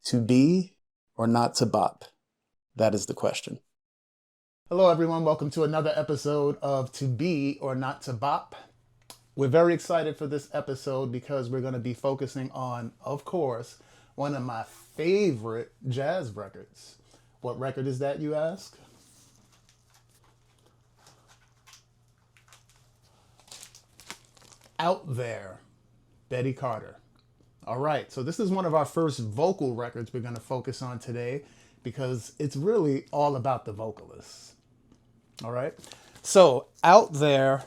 To be or not to bop? That is the question. Hello, everyone. Welcome to another episode of To Be or Not to Bop. We're very excited for this episode because we're going to be focusing on, of course, one of my favorite jazz records. What record is that, you ask? Out There, Betty Carter. All right, so this is one of our first vocal records we're going to focus on today because it's really all about the vocalists. All right, so Out There,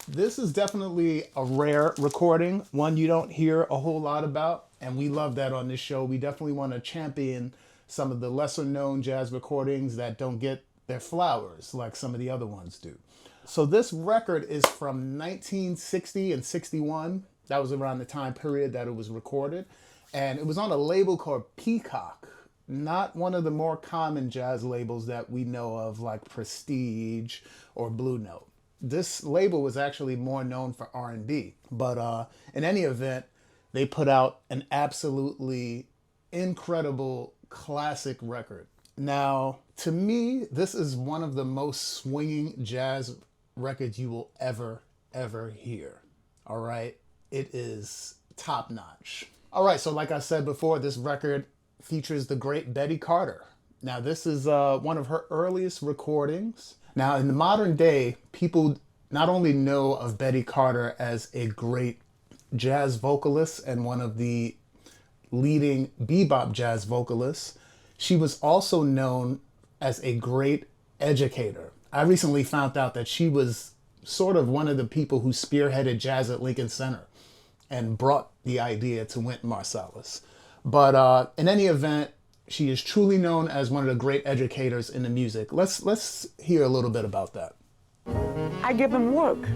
this is definitely a rare recording, one you don't hear a whole lot about, and we love that on this show. We definitely want to champion some of the lesser known jazz recordings that don't get their flowers like some of the other ones do. So this record is from 1960 and 61. That was around the time period that it was recorded. And it was on a label called Peacock, not one of the more common jazz labels that we know of like Prestige or Blue Note. This label was actually more known for R&B. But in any event, they put out an absolutely incredible classic record. Now, to me, this is one of the most swinging jazz records you will ever hear. All right, it is top notch. All right, so like I said before, this record features the great Betty Carter. Now, this is one of her earliest recordings. Now, in the modern day, people not only know of Betty Carter as a great jazz vocalist and one of the leading bebop jazz vocalists, she was also known as a great educator. I recently found out that she was sort of one of the people who spearheaded jazz at Lincoln Center and brought the idea to Wynton Marsalis. But in any event, she is truly known as one of the great educators in the music. Let's hear a little bit about that. I give them work.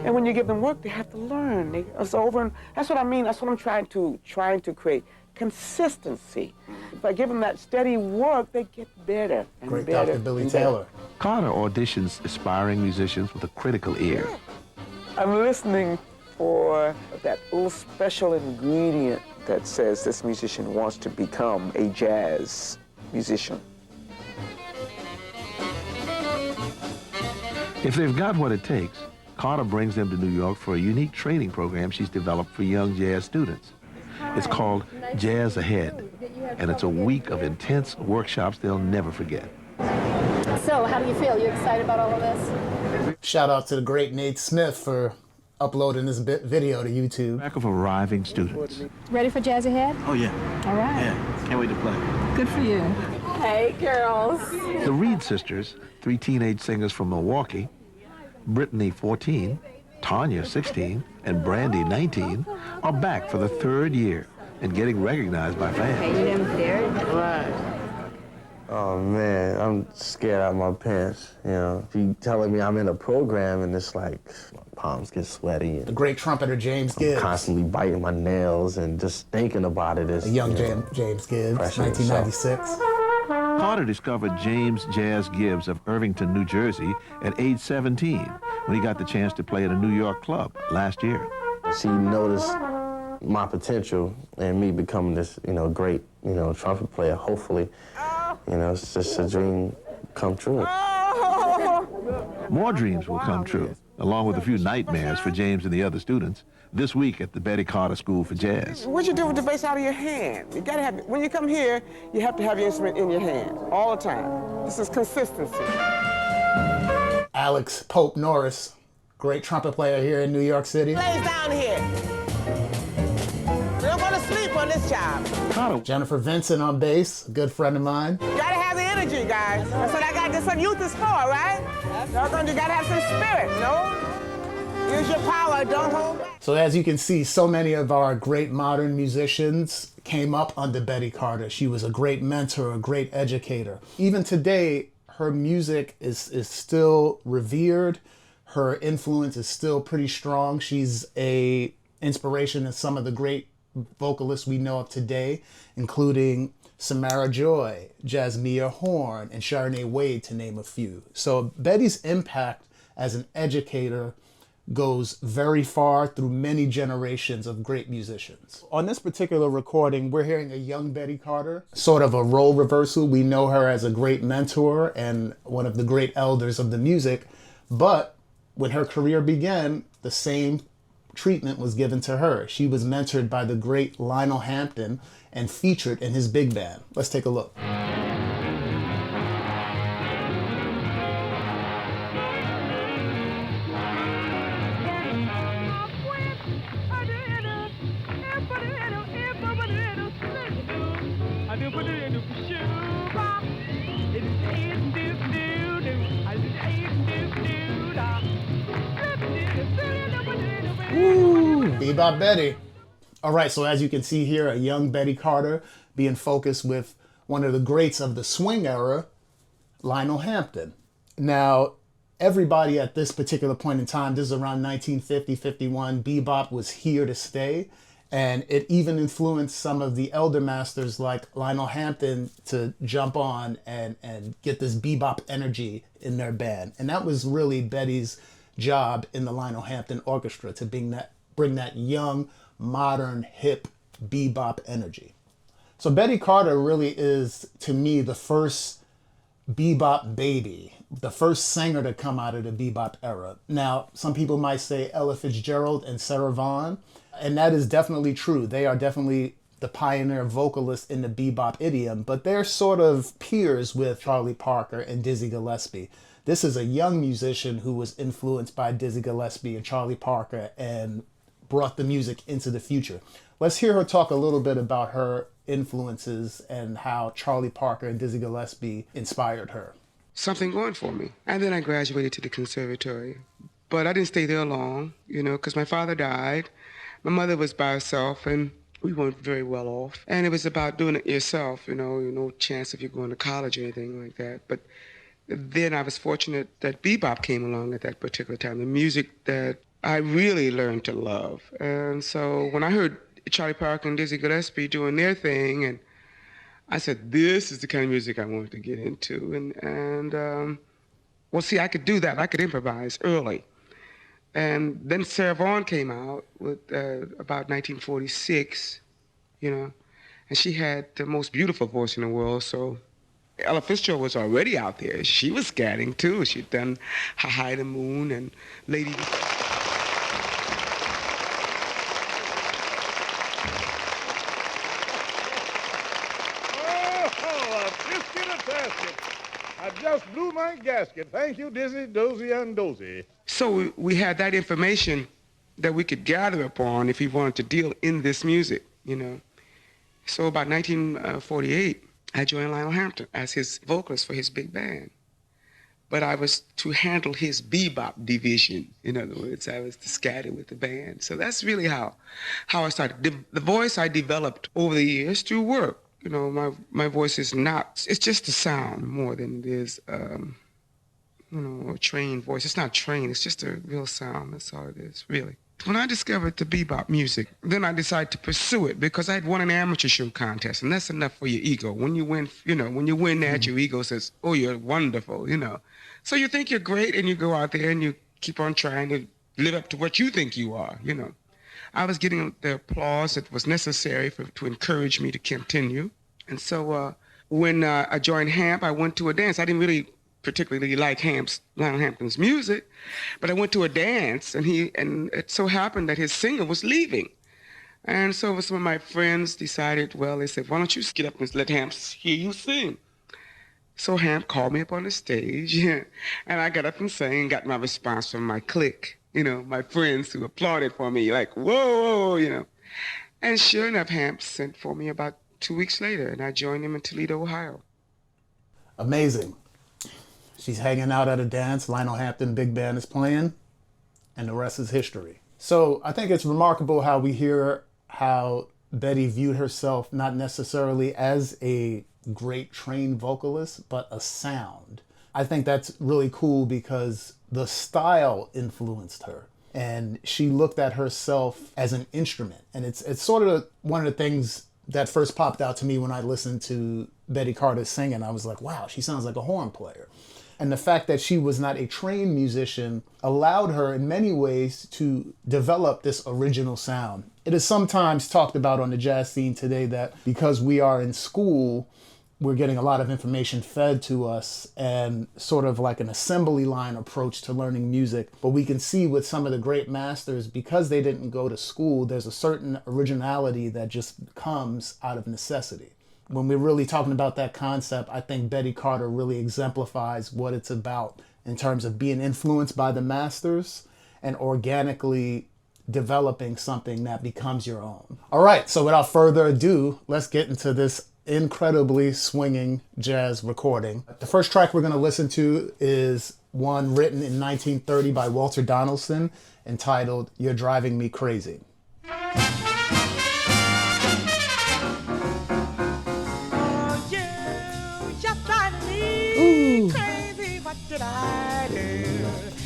And when you give them work, they have to learn. It's over, and that's what I mean. That's what I'm trying to create. Consistency. If I give them that steady work, they get better and Great better. Dr. Billy Taylor. Carter auditions aspiring musicians with a critical ear. I'm listening for that little special ingredient that says this musician wants to become a jazz musician. If they've got what it takes, Carter brings them to New York for a unique training program she's developed for young jazz students. It's called Jazz Ahead, and it's a week of intense workshops they'll never forget. So, how do you feel? You excited about all of this? Shout out to the great Nate Smith for uploading this video to YouTube. Back of arriving students. Ready for Jazz Ahead? Oh, yeah. All right. Yeah. Can't wait to play. Good for you. Hey, girls. The Reed sisters, three teenage singers from Milwaukee, Brittany, 14, Tanya, 16, and Brandy, 19, are back for the third year and getting recognized by fans. Hey, you never dared? Right. Oh man, I'm scared out of my pants. You know, she telling me I'm in a program and it's like my palms get sweaty. The And great trumpeter James Gibbs. constantly biting my nails and just thinking about it is A young you know, James Gibbs, pressure 1996. Carter discovered James Jazz Gibbs of Irvington, New Jersey at age 17 when he got the chance to play at a New York club last year. She noticed my potential and me becoming this, great, trumpet player. Hopefully, it's just a dream come true. More dreams will come true, along with a few nightmares for James and the other students, this week at the Betty Carter School for Jazz. What you do with the bass out of your hand? You gotta have, when you come here, you have to have your instrument in your hand all the time. This is consistency. Alex Pope Norris, great trumpet player here in New York City. Lays down here. We don't go to sleep on this job. Carter Jennifer Vincent on bass, a good friend of mine. You gotta have the energy, guys. That's what I got. That's what youth is for, right? You gotta have some spirit, no? Use your power, don't hold back. So as you can see, so many of our great modern musicians came up under Betty Carter. She was a great mentor, a great educator. Even today, her music is still revered. Her influence is still pretty strong. She's a inspiration to some of the great vocalists we know of today, including Samara Joy, Jasmia Horn, and Sharonee Wade, to name a few. So Betty's impact as an educator goes very far through many generations of great musicians. On this particular recording, we're hearing a young Betty Carter, sort of a role reversal. We know her as a great mentor and one of the great elders of the music, but when her career began, the same treatment was given to her. She was mentored by the great Lionel Hampton and featured in his big band. Let's take a look. Woo, Bebop Betty. All right, so as you can see here, a young Betty Carter being focused with one of the greats of the swing era, Lionel Hampton. Now, everybody at this particular point in time, this is around 1950, 51, bebop was here to stay. And it even influenced some of the elder masters like Lionel Hampton to jump on and get this bebop energy in their band. And that was really Betty's job in the Lionel Hampton Orchestra, to bring that young, modern, hip bebop energy. So Betty Carter really is, to me, the first bebop baby, the first singer to come out of the bebop era. Now, some people might say Ella Fitzgerald and Sarah Vaughan, and that is definitely true. They are definitely the pioneer vocalists in the bebop idiom, but they're sort of peers with Charlie Parker and Dizzy Gillespie. This is a young musician who was influenced by Dizzy Gillespie and Charlie Parker and brought the music into the future. Let's hear her talk a little bit about her influences and how Charlie Parker and Dizzy Gillespie inspired her. Something going for me. And then I graduated to the conservatory. But I didn't stay there long, because my father died. My mother was by herself, and we weren't very well off. And it was about doing it yourself, no chance of you going to college or anything like that. But then I was fortunate that bebop came along at that particular time, the music that I really learned to love. And so when I heard Charlie Parker and Dizzy Gillespie doing their thing, and I said, this is the kind of music I wanted to get into. Well, see, I could do that. I could improvise early. And then Sarah Vaughan came out with about 1946, and she had the most beautiful voice in the world, so Ella Fitzgerald was already out there. She was scatting, too. She'd done How High the Moon and Lady... Oh, a biscuit of basket. I just blew my gasket. Thank you, Dizzy, Dozy, and Dozy. So we had that information that we could gather upon if we wanted to deal in this music, So about 1948, I joined Lionel Hampton as his vocalist for his big band. But I was to handle his bebop division. In other words, I was to scatter with the band. So that's really how I started. The voice I developed over the years through work. My voice is not, it's just a sound more than it is, a trained voice. It's not trained, it's just a real sound. That's all it is, really. When I discovered the bebop music, then I decided to pursue it because I had won an amateur show contest, and that's enough for your ego. When you win, that, your ego says, oh, you're wonderful, So you think you're great, and you go out there and you keep on trying to live up to what you think you are, I was getting the applause that was necessary to encourage me to continue. And so when I joined HAMP, I went to a dance. I didn't really particularly like Lionel Hampton's music, but I went to a dance, and it so happened that his singer was leaving. And so some of my friends decided, they said, why don't you get up and let Hamp hear you sing? So Hamp called me up on the stage, and I got up and sang and got my response from my clique, my friends who applauded for me, like, whoa, And sure enough, Hamp sent for me about 2 weeks later, and I joined him in Toledo, Ohio. Amazing. She's hanging out at a dance, Lionel Hampton Big Band is playing, and the rest is history. So I think it's remarkable how we hear how Betty viewed herself not necessarily as a great trained vocalist, but a sound. I think that's really cool because the style influenced her. And she looked at herself as an instrument. And it's sort of one of the things that first popped out to me when I listened to Betty Carter singing. I was like, wow, she sounds like a horn player. And the fact that she was not a trained musician allowed her in many ways to develop this original sound. It is sometimes talked about on the jazz scene today that because we are in school, we're getting a lot of information fed to us and sort of like an assembly line approach to learning music. But we can see with some of the great masters, because they didn't go to school, there's a certain originality that just comes out of necessity. When we're really talking about that concept, I think Betty Carter really exemplifies what it's about in terms of being influenced by the masters and organically developing something that becomes your own. All right, so without further ado, let's get into this incredibly swinging jazz recording. The first track we're going to listen to is one written in 1930 by Walter Donaldson entitled You're Driving Me Crazy. Ooh. Crazy, what did I do?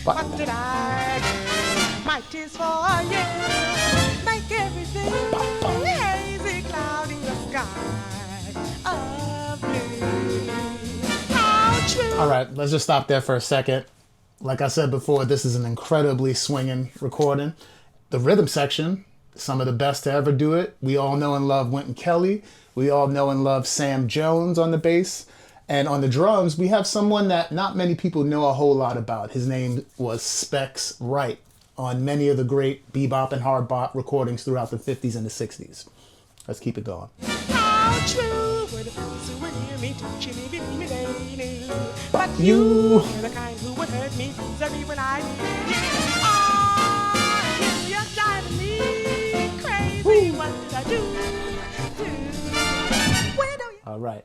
What did I do? Might is for you. Make everything hazy, cloud in the sky of blue. How true. All right, let's just stop there for a second. Like I said before, this is an incredibly swinging recording. The rhythm section, some of the best to ever do it. We all know and love Wynton Kelly. We all know and love Sam Jones on the bass. And on the drums, we have someone that not many people know a whole lot about. His name was Specs Wright on many of the great bebop and hard bop recordings throughout the 50s and the 60s. Let's keep it going. How true were the folks who would hear me teaching me daily. But You. you're the kind who would hurt me, vis-a-vis when I need you. Oh, you're driving me crazy. What did I do? Where do you... All right.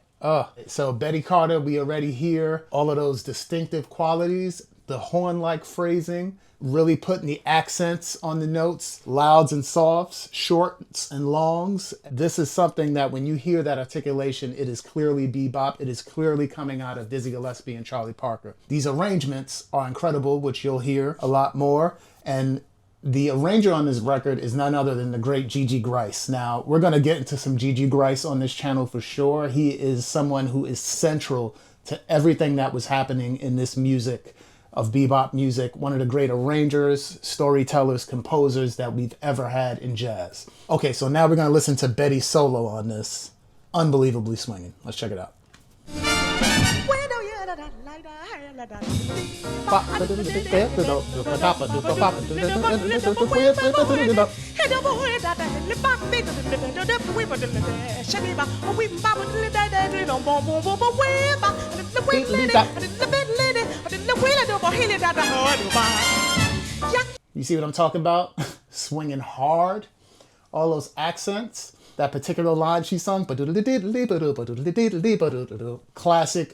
So Betty Carter, we already hear all of those distinctive qualities, the horn-like phrasing, really putting the accents on the notes, louds and softs, shorts and longs. This is something that when you hear that articulation, it is clearly bebop. It is clearly coming out of Dizzy Gillespie and Charlie Parker. These arrangements are incredible, which you'll hear a lot more. And the arranger on this record is none other than the great Gigi Grice. Now, we're going to get into some Gigi Grice on this channel for sure. He is someone who is central to everything that was happening in this music of bebop music. One of the great arrangers, storytellers, composers that we've ever had in jazz. Okay, so now we're going to listen to Betty's solo on this. Unbelievably swinging. Let's check it out. You see what I'm talking about? Swinging hard. All those accents. That particular line she sung, classic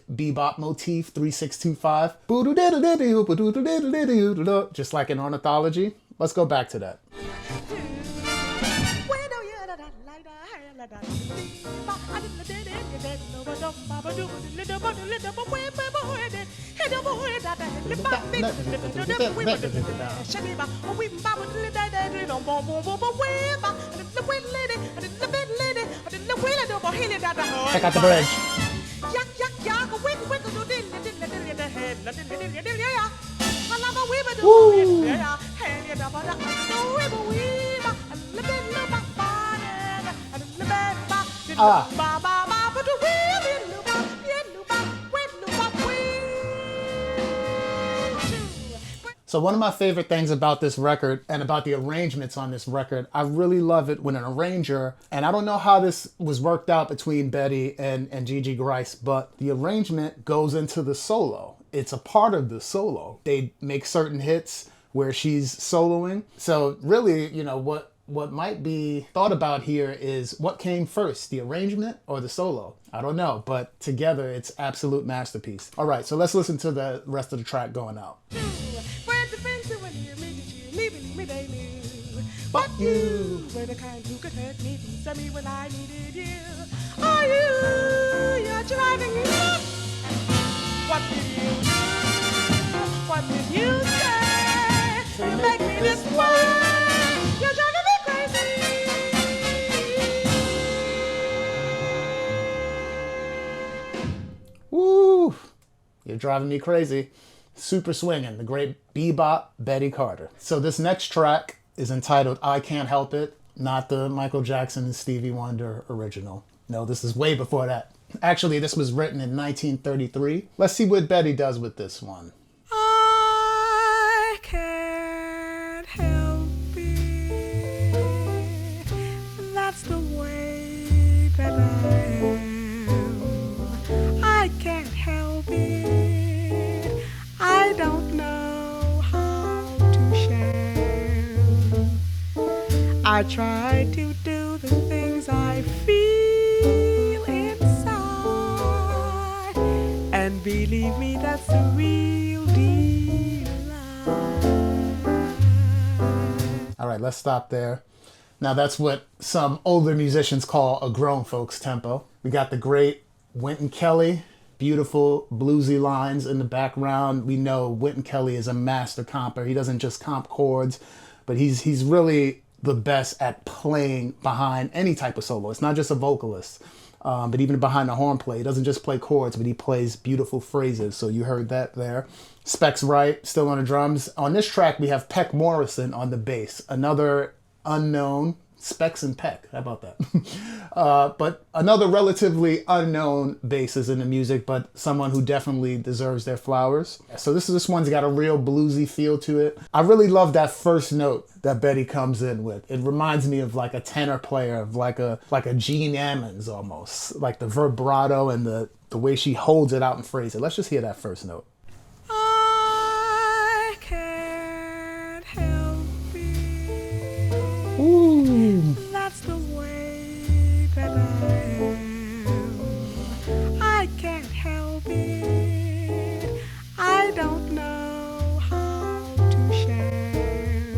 bebop motif, 3625, just like in Ornithology. Let's go back to that. Check out the bridge. Woo. So one of my favorite things about this record and about the arrangements on this record, I really love it when an arranger, and I don't know how this was worked out between Betty and Gigi Grice, but the arrangement goes into the solo. It's a part of the solo. They make certain hits where she's soloing. So really, you know, what might be thought about here is what came first, the arrangement or the solo? I don't know, but together it's absolute masterpiece. All right, so let's listen to the rest of the track going out. But you were the kind who could hurt me, tease me when I needed you. Oh, you're driving me nuts. What did you do? What did you say to make me this way? You're driving me crazy. Woo! You're driving me crazy. Super swinging, the great Bebop Betty Carter. So this next track is entitled I Can't Help It, not the Michael Jackson and Stevie Wonder original. No, this is way before that. Actually, this was written in 1933. Let's see what Betty does with this one. I can't help it. That's the way that I am. I can't help it. I don't know how to share. I try to do the things I feel inside, and believe me, that's the real deal. All right, let's stop there. Now that's what some older musicians call a grown folks tempo. We got the great Wynton Kelly, beautiful bluesy lines in the background. We know Wynton Kelly is a master comper. He doesn't just comp chords, but he's really the best at playing behind any type of solo. It's not just a vocalist, but even behind the horn play. He doesn't just play chords, but he plays beautiful phrases. So you heard that there. Specs Wright still on the drums. On this track, we have Peck Morrison on the bass, another unknown. Specs and Peck, how about that? But another relatively unknown bassist in the music, but someone who definitely deserves their flowers. So this one's got a real bluesy feel to it. I really love that first note that Betty comes in with. It reminds me of like a tenor player, of like a Gene Ammons almost, like the vibrato and the way she holds it out and phrases it. Let's just hear that first note. I can't help it. Ooh. That's the way that I am. I can't help it. I don't know how to share.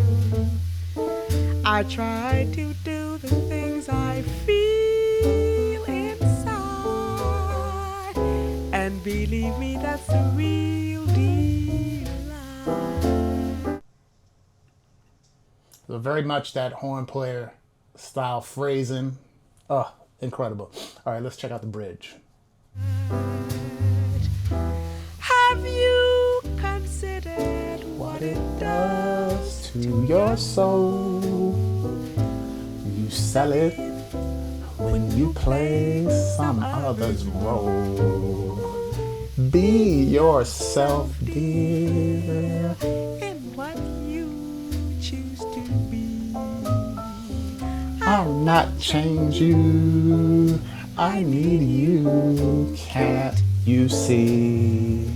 I try to do the things I feel inside, and believe me, that's the real deal. So very much that horn player style phrasing. Oh, incredible. All right, let's check out the bridge. Have you considered what it does To your soul, you sell it when you play some other's role. Be yourself, dear. in what you choose to be? I'll not change you. I need you. Can't you see?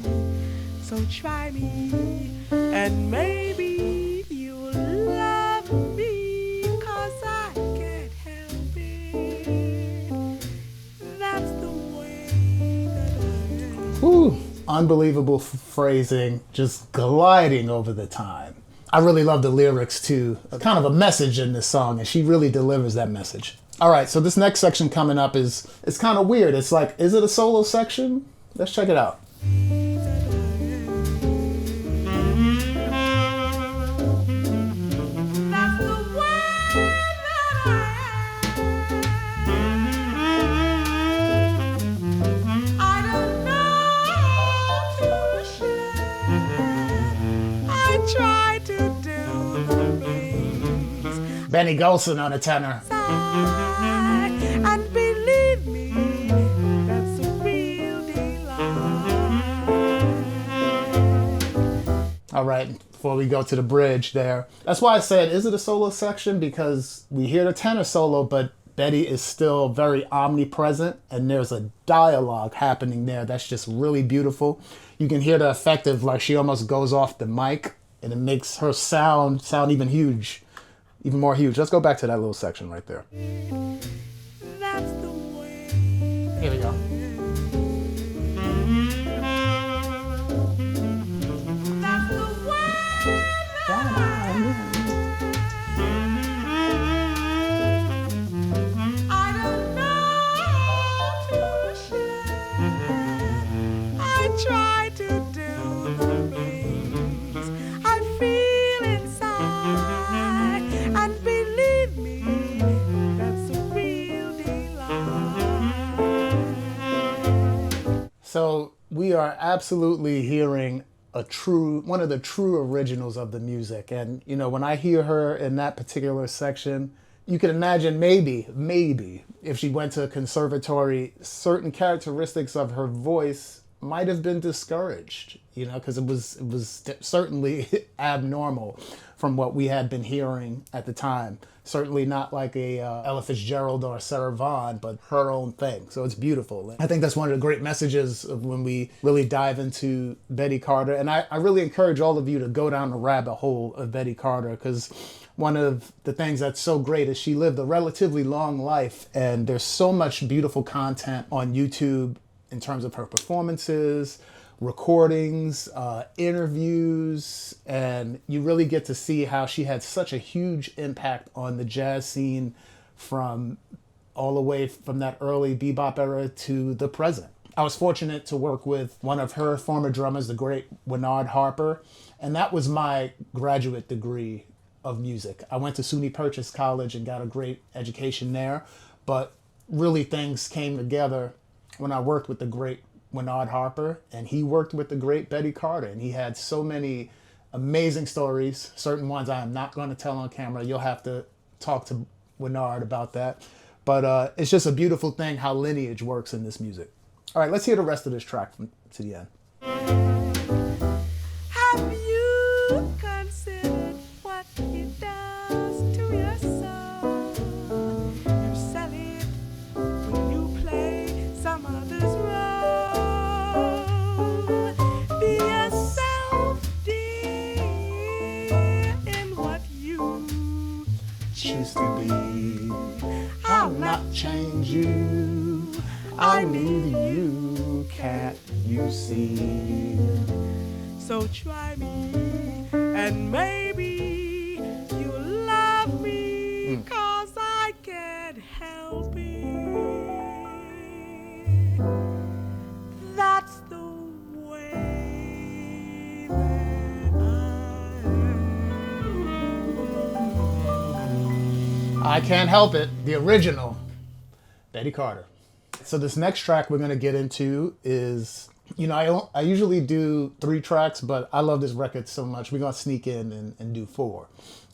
So try me, and maybe you'll love me, 'cause I can't help it. That's the way that I am. Ooh, unbelievable phrasing, just gliding over the time. I really love the lyrics too. Kind of a message in this song, and she really delivers that message. All right, so this next section coming up it's kind of weird. It's like, is it a solo section? Let's check it out. That's the way that I am. I don't know to share. I try to do the things Benny Golson on a tenor. and believe me, that's the real deal. All right, before we go to the bridge there. That's why I said, is it a solo section? Because we hear the tenor solo, but Betty is still very omnipresent, and there's a dialogue happening there that's just really beautiful. You can hear the effect of like she almost goes off the mic, and it makes her sound even huge, even more huge. Let's go back to that little section right there. That's the way. Here we go. That's the way that I am. I don't know to share. I try to do the things I feel inside, and believe me, that's the real deal. So we are absolutely hearing one of the true originals of the music. And, you know, when I hear her in that particular section, you can imagine maybe if she went to a conservatory, certain characteristics of her voice might have been discouraged, you know, because it was certainly abnormal from what we had been hearing at the time. Certainly not like a Ella Fitzgerald or Sarah Vaughan, but her own thing. So it's beautiful. I think that's one of the great messages of when we really dive into Betty Carter. And I really encourage all of you to go down the rabbit hole of Betty Carter, because one of the things that's so great is she lived a relatively long life, and there's so much beautiful content on YouTube in terms of her performances, recordings, interviews, and you really get to see how she had such a huge impact on the jazz scene from all the way from that early bebop era to the present. I was fortunate to work with one of her former drummers, the great Winard Harper, and that was my graduate degree of music. I went to SUNY Purchase College and got a great education there, but really things came together when I worked with the great Winard Harper, and he worked with the great Betty Carter, and he had so many amazing stories, certain ones I am not going to tell on camera. You'll have to talk to Winard about that. But it's just a beautiful thing how lineage works in this music. All right, let's hear the rest of this track to the end. Have you considered what it does to your soul? You sell it when you play some other's role. Be yourself, dear, in what you Choose to be. I'll not change you. I need you. Can't you see? So try me, and maybe you'll love me, 'cause I can't help it. That's the way that I Can't Help It, the original Betty Carter. So this next track we're going to get into is, you know, I usually do 3 tracks, but I love this record so much. We're going to sneak in and do 4.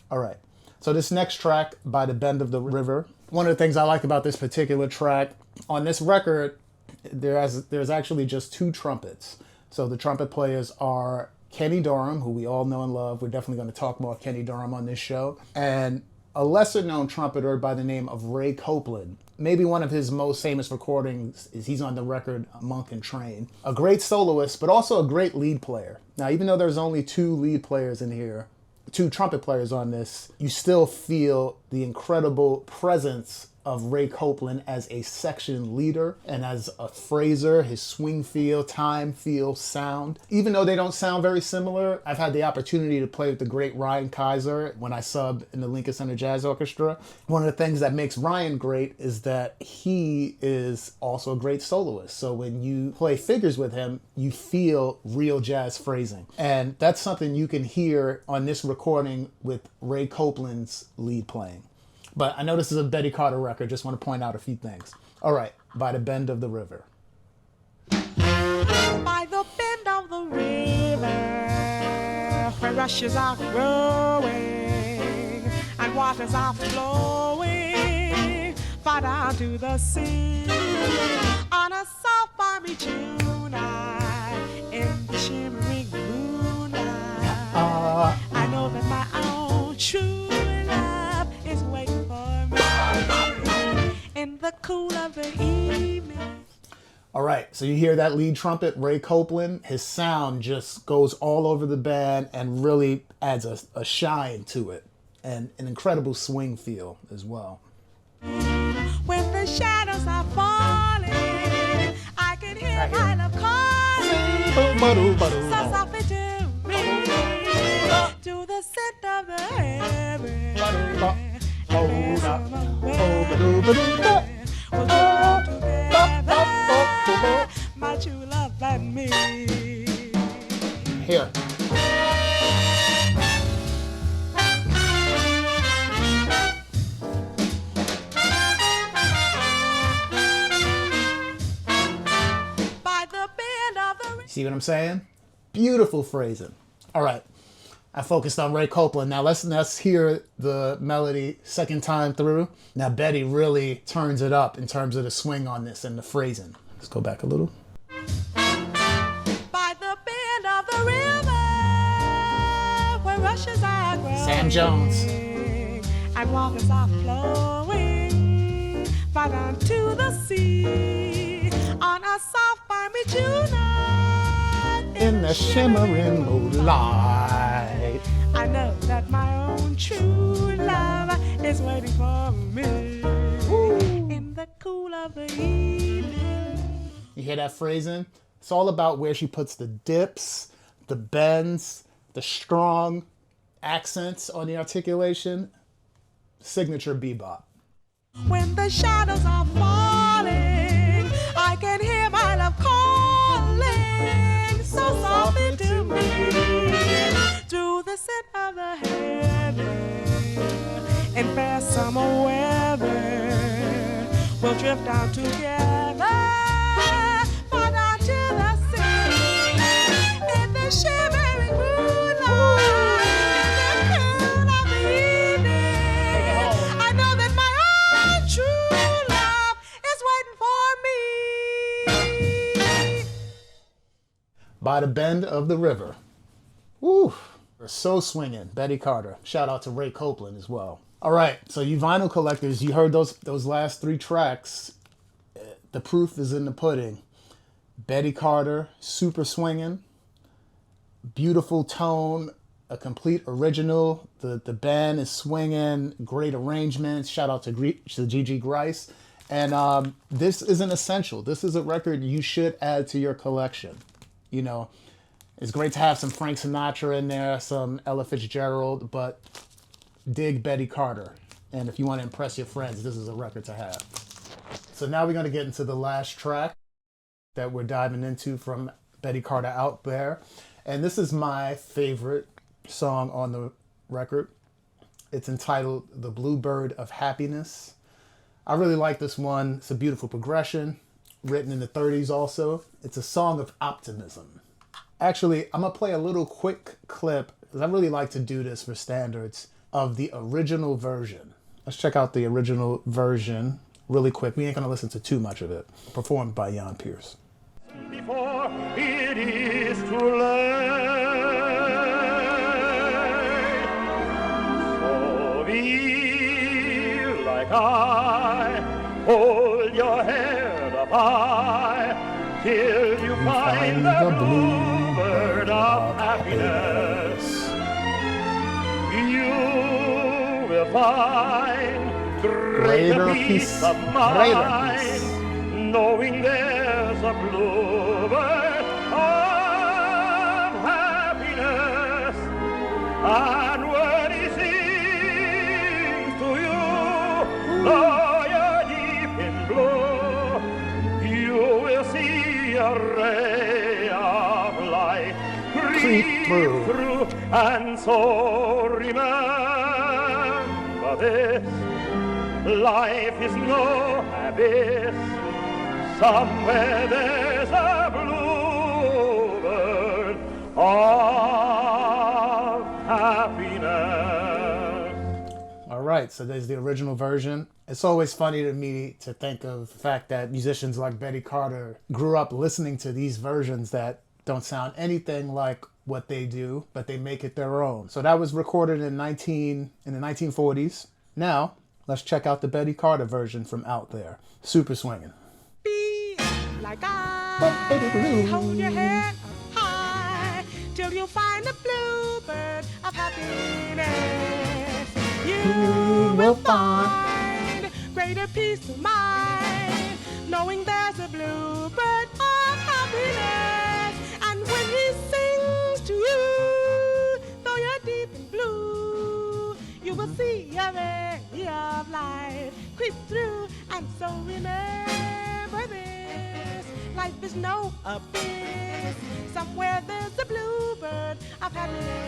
All right. So this next track, By the Bend of the River. One of the things I like about this particular track, on this record, there's actually just 2 trumpets. So the trumpet players are Kenny Dorham, who we all know and love. We're definitely going to talk more of Kenny Dorham on this show. And a lesser known trumpeter by the name of Ray Copeland. Maybe one of his most famous recordings is he's on the record Monk and Train. A great soloist, but also a great lead player. Now, even though there's only 2 lead players in here, 2 trumpet players on this, you still feel the incredible presence of Ray Copeland as a section leader and as a phraser, his swing feel, time feel, sound. Even though they don't sound very similar, I've had the opportunity to play with the great Ryan Kaiser when I subbed in the Lincoln Center Jazz Orchestra. One of the things that makes Ryan great is that he is also a great soloist. So when you play figures with him, you feel real jazz phrasing. And that's something you can hear on this recording with Ray Copeland's lead playing. But I know this is a Betty Carter record. Just want to point out a few things. All right, By the Bend of the River. by the bend of the river, where rushes are growing and waters are flowing far down to the sea, on a soft balmy June night, in the shimmering moonlight, I know that my own true love is waiting for me in the cool of the evening. All right, so you hear that lead trumpet, Ray Copeland. His sound just goes all over the band and really adds a shine to it and an incredible swing feel as well. When the shadows are falling, I can hear my love calling so softly to me, to the scent of the heaven. We'll go together, my true love and me. Here. By the bend See what I'm saying? Beautiful phrasing. All right. I focused on Ray Copeland. Now let's hear the melody second time through. Now Betty really turns it up in terms of the swing on this and the phrasing. Let's go back a little. By the bend of the river, where rushes are growing, Sam Jones. and waters are flowing, right down to the sea, on a soft, balmy June night, In the shimmering moonlight. I know that my own true love is waiting for me. In the cool of the evening. You hear that phrasing? It's all about where she puts the dips, the bends, the strong accents on the articulation. Signature bebop. When the shadows are falling, I can hear my love calling so softly to me. Through the scent of the heaven, in fair summer weather, we'll drift down together, far down to the sea, in the shimmering moonlight, in the cool of the evening. I know that my own true love is waiting for me. By the bend of the river. Woo! So swinging. Betty Carter. Shout out to Ray Copeland as well. All right, so you vinyl collectors, you heard those last three tracks. The proof is in the pudding. Betty Carter, super swinging. Beautiful tone, a complete original. The band is swinging, great arrangements. Shout out to Gigi Grice. And this is an essential. This is a record you should add to your collection. You know, it's great to have some Frank Sinatra in there, some Ella Fitzgerald, but dig Betty Carter. And if you want to impress your friends, this is a record to have. So now we're going to get into the last track that we're diving into from Betty Carter Out There. And this is my favorite song on the record. It's entitled The Bluebird of Happiness. I really like this one. It's a beautiful progression, written in the 30s also. It's a song of optimism. Actually, I'm going to play a little quick clip, because I really like to do this for standards, of the original version. Let's check out the original version really quick. We ain't going to listen to too much of it. Performed by Jan Pierce. Before it is too late, so be like I, hold your head up high, till you find the bluebird of happiness. You will find greater peace of mind, knowing there's a bluebird of happiness. And when he sings to you, though you're deep in blue, you will see a ray of light creep through. And so remember this, life is no abyss. Somewhere there's a bluebird of happiness. All right, so there's the original version. It's always funny to me to think of the fact that musicians like Betty Carter grew up listening to these versions that don't sound anything like what they do, but they make it their own. So that was recorded in the 1940s. Now, let's check out the Betty Carter version from Out There. Super swinging. Be like I, hold your head up high, till you find the bluebird of happiness. You will find greater peace of mind, knowing there's a bluebird of happiness. And when he sings to you, though you're deep in blue, you will see a ray of light creep through. And so remember this, life is no abyss. Somewhere there's a bluebird of happiness.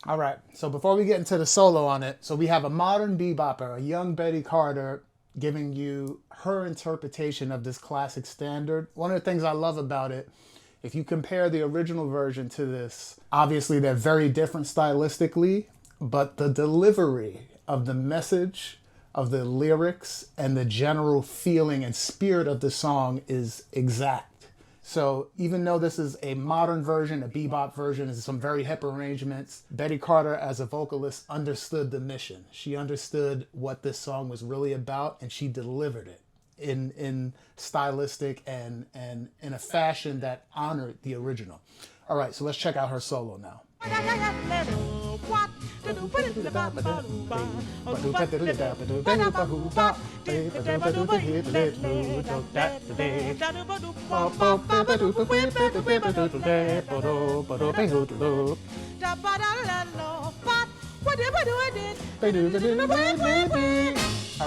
All right, so before we get into the solo on it, so we have a modern bebopper, a young Betty Carter, giving you her interpretation of this classic standard. One of the things I love about it If you compare the original version to this, obviously they're very different stylistically, but the delivery of the message, of the lyrics, and the general feeling and spirit of the song is exact. So even though this is a modern version, a bebop version, is some very hip arrangements, Betty Carter as a vocalist understood the mission. She understood what this song was really about, and she delivered it in stylistic and in a fashion that honored the original. All right, so let's check out her solo now. All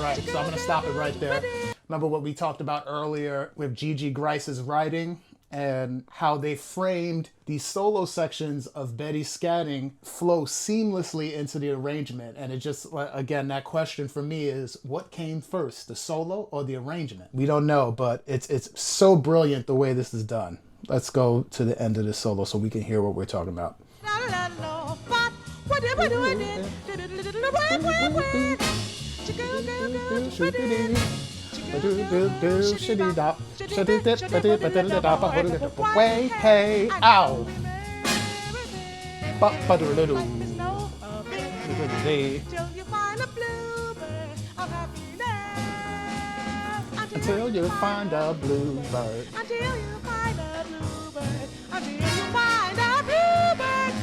right, so I'm gonna stop it right there. Remember what we talked about earlier with Gigi Grice's writing and how they framed these solo sections of Betty scatting flow seamlessly into the arrangement. And it just, again, that question for me is, what came first, the solo or the arrangement? We don't know, but it's so brilliant the way this is done. Let's go to the end of the solo so we can hear what we're talking about. Hey, ow. Until you find a bluebird. Until you find a bluebird. Until you find a bluebird.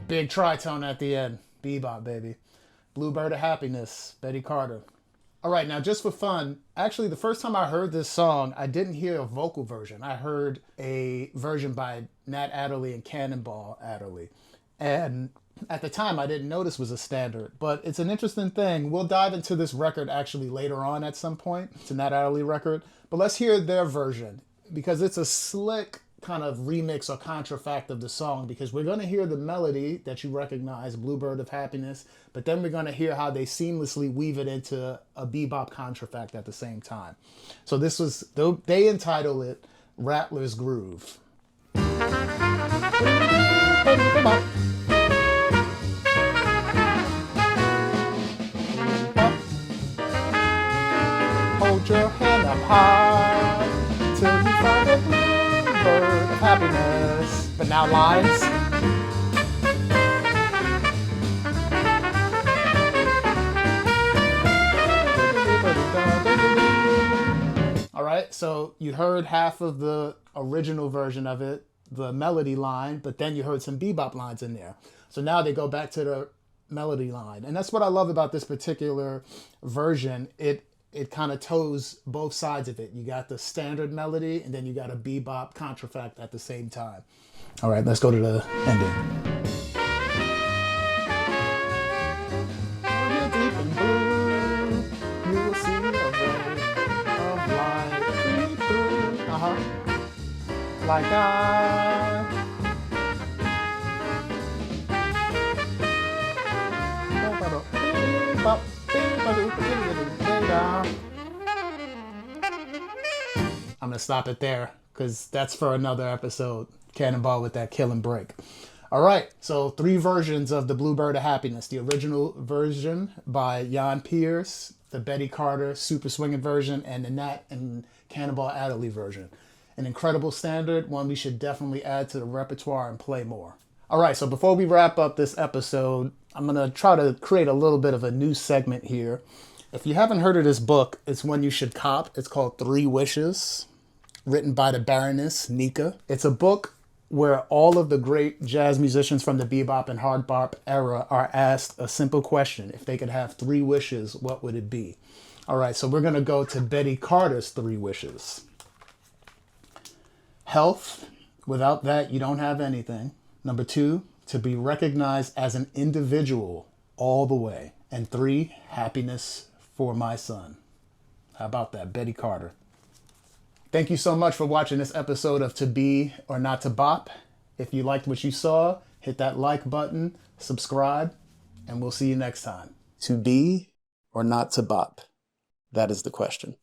Big tritone at the end. Bebop, baby. Bluebird of Happiness, Betty Carter. All right, now just for fun, actually the first time I heard this song, I didn't hear a vocal version. I heard a version by Nat Adderley and Cannonball Adderley. And at the time, I didn't know this was a standard, but it's an interesting thing. We'll dive into this record actually later on at some point. It's a Nat Adderley record, but let's hear their version because it's a slick kind of remix or contrafact of the song, because we're going to hear the melody that you recognize, Bluebird of Happiness, but then we're going to hear how they seamlessly weave it into a bebop contrafact at the same time. So this was, they entitle it Rattler's Groove. Hold your hand up high till you find a bluebird of happiness. But now lines. All right, so you heard half of the original version of it, the melody line, but then you heard some bebop lines in there. So now they go back to the melody line. And that's what I love about this particular version. It kind of toes both sides of it. You got the standard melody, and then you got a bebop contrafact at the same time. All right, let's go to the ending. You're deep in blue, you will see a ray of light creep through. Like I'm gonna stop it there because that's for another episode. Cannonball with that kill and break. All right, so 3 versions of the Bluebird of Happiness. The original version by Jan Pierce, the Betty Carter super swinging version, and the Nat and Cannonball Adderley version. An incredible standard, one we should definitely add to the repertoire and play more. All right, so before we wrap up this episode, I'm gonna try to create a little bit of a new segment here. If you haven't heard of this book, it's one you should cop. It's called 3 Wishes, written by the Baroness Nika. It's a book where all of the great jazz musicians from the bebop and hard bop era are asked a simple question. If they could have 3 wishes, what would it be? All right, so we're gonna go to Betty Carter's 3 wishes. Health. Without that, you don't have anything. Number 2, to be recognized as an individual all the way. And 3, happiness for my son. How about that, Betty Carter? Thank you so much for watching this episode of To Be or Not to Bop. If you liked what you saw, hit that like button, subscribe, and we'll see you next time. To Be or Not to Bop. That is the question.